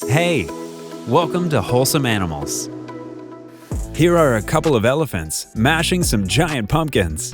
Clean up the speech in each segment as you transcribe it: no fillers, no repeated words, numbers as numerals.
Hey, welcome to Wholesome Animals. Here are a couple of elephants mashing some giant pumpkins.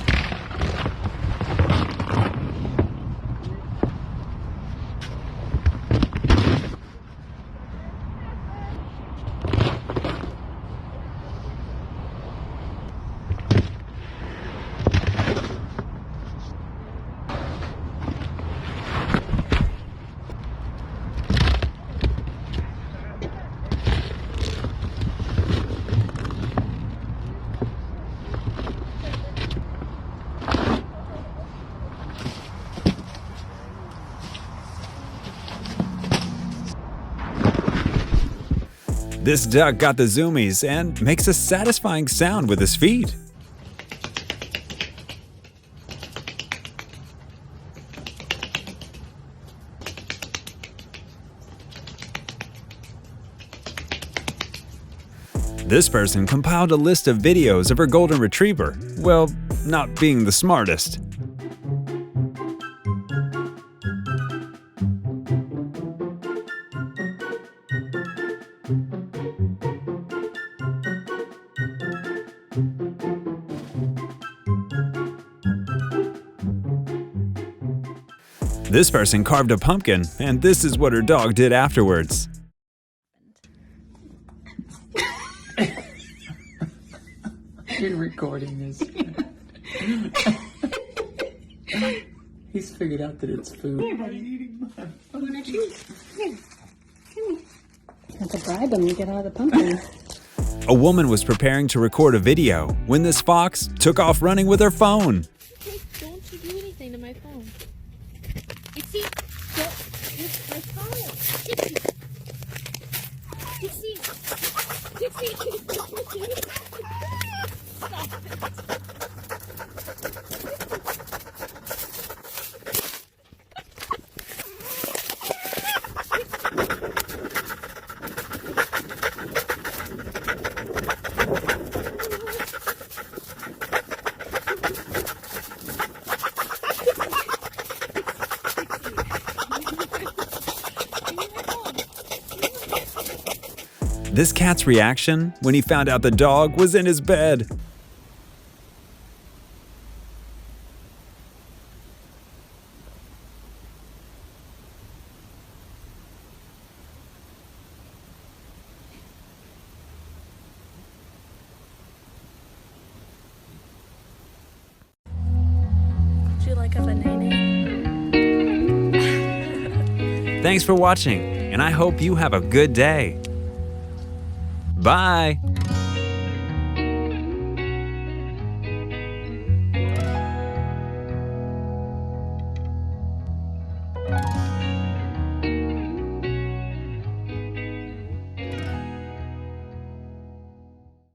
This duck got the zoomies and makes a satisfying sound with his feet. This person compiled a list of videos of her golden retriever, well, not being the smartest. This person carved a pumpkin, and this is what her dog did afterwards. You're recording this. He's figured out that it's food. Here, buddy. Wanna choose? Here. Come here. You have to bribe him to get all the pumpkins. A woman was preparing to record a video when this fox took off running with her phone. Okay, don't you do anything to my phone. Dixie, don't. It's my phone. Dixie. Dixie. Dixie. Stop it. This cat's reaction when he found out the dog was in his bed. Would you like a banana? Thanks for watching, and I hope you have a good day. Bye!